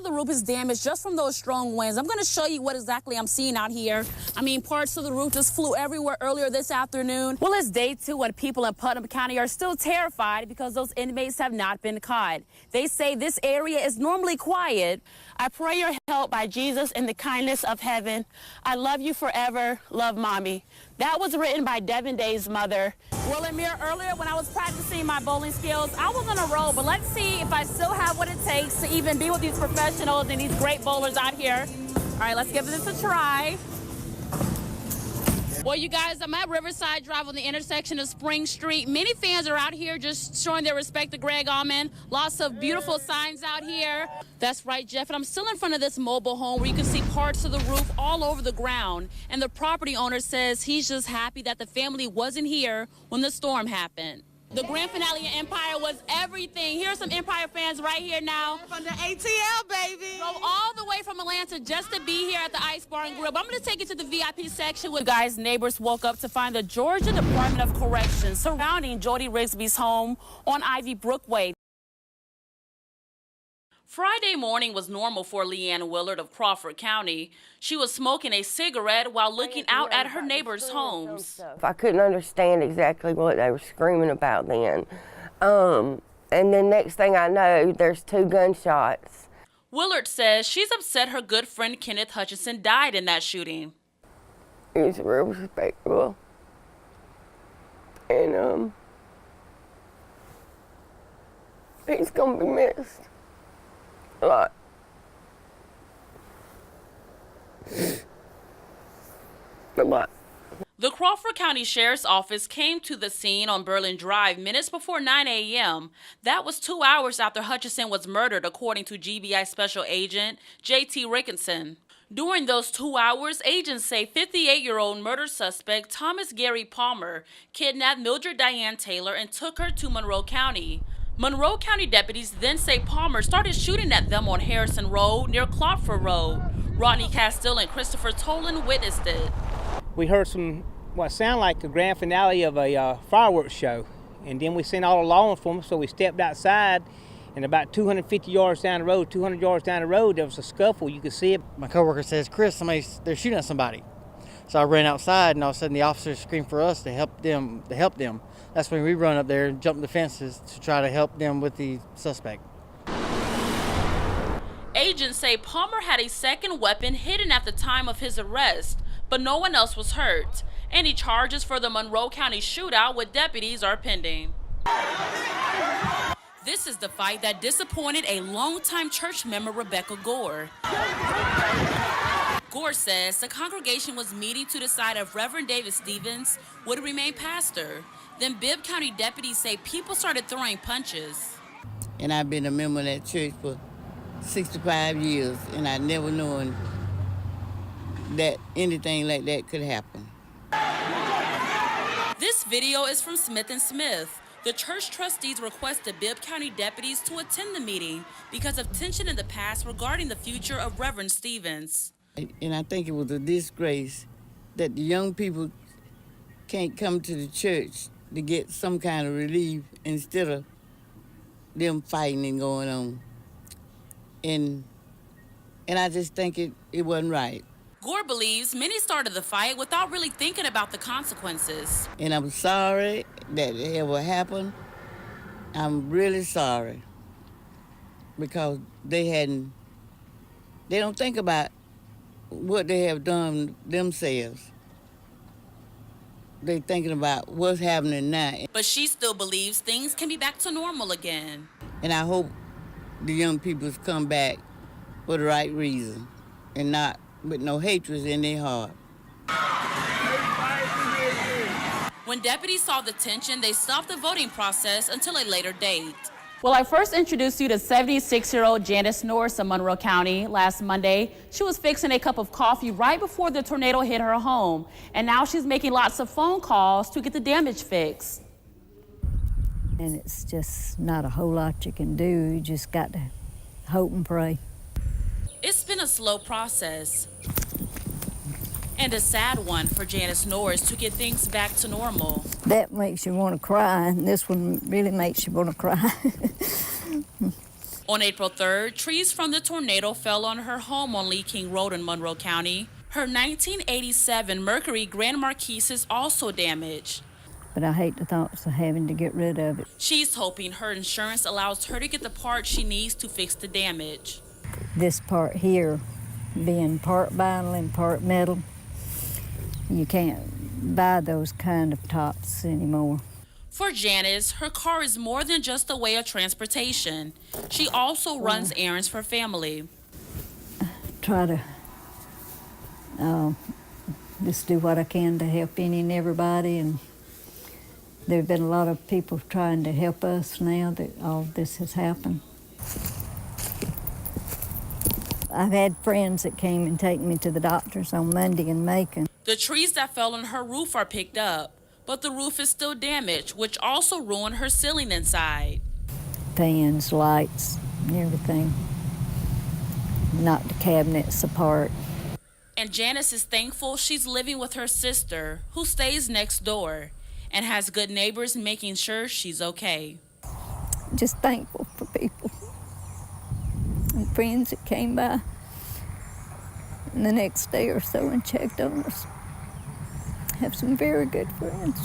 of the roof is damaged just from those strong winds. I'm going to show you what exactly I'm seeing out here. I mean, parts of the roof just flew everywhere earlier this afternoon. Well, it's day 2 and people in Putnam County are still terrified because those inmates have not been caught. They say this area is normally quiet. I pray your help by Jesus in the kindness of heaven. I love you forever. Love, Mommy. That was written by Devin Day's mother. Well, Amir, earlier when I was practicing my bowling skills, I was on a roll, but let's see if I still have what it takes to even be with these professionals and these great bowlers out here. All right, let's give this a try. Well, you guys, I'm at Riverside Drive on the intersection of Spring Street. Many fans are out here just showing their respect to Greg Allman. Lots of beautiful signs out here. That's right, Jeff, and I'm still in front of this mobile home where you can see parts of the roof all over the ground. And the property owner says he's just happy that the family wasn't here when the storm happened. The grand finale of Empire was everything. Here are some Empire fans right here now. From the ATL, baby. Drove all the way from Atlanta just to be here at the Ice Bar and Grill. But I'm going to take you to the VIP section where guys' neighbors woke up to find the Georgia Department of Corrections surrounding Jody Rigsby's home on Ivy Brook Way. Friday morning was normal for Leanne Willard of Crawford County. She was smoking a cigarette while looking out at her neighbors' homes. I couldn't understand exactly what they were screaming about then. And then next thing I know, there's 2 gunshots. Willard says she's upset her good friend Kenneth Hutchinson died in that shooting. He's real respectable. And he's gonna be missed. A lot. A lot. The Crawford County Sheriff's Office came to the scene on Berlin Drive minutes before 9 a.m. That was 2 hours after Hutchinson was murdered, according to GBI Special Agent J.T. Rickinson. During those 2 hours, agents say 58-year-old murder suspect Thomas Gary Palmer kidnapped Mildred Diane Taylor and took her to Monroe County. Monroe County deputies then say Palmer started shooting at them on Harrison Road near Clotford Road. Rodney Castile and Christopher Tolan witnessed it. We heard what sounded like the grand finale of a fireworks show. And then we seen all the law enforcement, so we stepped outside, and about 250 yards down the road, 200 yards down the road, there was a scuffle. You could see it. My coworker says, Chris, they're shooting at somebody. So I ran outside, and all of a sudden the officers screamed for us to help them. That's when we run up there and jump the fences to try to help them with the suspect. Agents say Palmer had a second weapon hidden at the time of his arrest, but no one else was hurt. Any charges for the Monroe County shootout with deputies are pending. This is the fight that disappointed a longtime church member, Rebecca Gore. Gore says the congregation was meeting to decide if Reverend David Stevens would remain pastor. Then Bibb County deputies say people started throwing punches. And I've been a member of that church for 65 years, and I never known that anything like that could happen. This video is from Smith & Smith. The church trustees requested Bibb County deputies to attend the meeting because of tension in the past regarding the future of Reverend Stevens. And I think it was a disgrace that the young people can't come to the church to get some kind of relief instead of them fighting and going on. And I just think it wasn't right. Gore believes many started the fight without really thinking about the consequences. And I'm sorry that it ever happened. I'm really sorry. Because they don't think about what they have done themselves. They're thinking about what's happening now. But she still believes things can be back to normal again. And I hope the young people come back for the right reason and not with no hatred in their heart. When deputies saw the tension, they stopped the voting process until a later date. Well, I first introduced you to 76-year-old Janice Norris of Monroe County last Monday. She was fixing a cup of coffee right before the tornado hit her home, and now she's making lots of phone calls to get the damage fixed. And it's just not a whole lot you can do. You just got to hope and pray. It's been a slow process and a sad one for Janice Norris to get things back to normal. That makes you want to cry, and this one really makes you want to cry. On April 3rd, trees from the tornado fell on her home on Lee King Road in Monroe County. Her 1987 Mercury Grand Marquis is also damaged. But I hate the thoughts of having to get rid of it. She's hoping her insurance allows her to get the parts she needs to fix the damage. This part here, being part vinyl and part metal, you can't buy those kind of tops anymore. For Janice, her car is more than just a way of transportation. She also runs errands for family. Try to just do what I can to help any and everybody, and there have been a lot of people trying to help us now that all this has happened. I've had friends that came and taken me to the doctors on Monday in Macon. The trees that fell on her roof are picked up, but the roof is still damaged, which also ruined her ceiling inside. Fans, lights, and everything. Knocked the cabinets apart. And Janice is thankful she's living with her sister, who stays next door, and has good neighbors making sure she's okay. Just thankful for people and friends that came by in the next day or so and checked on us. Have some very good friends.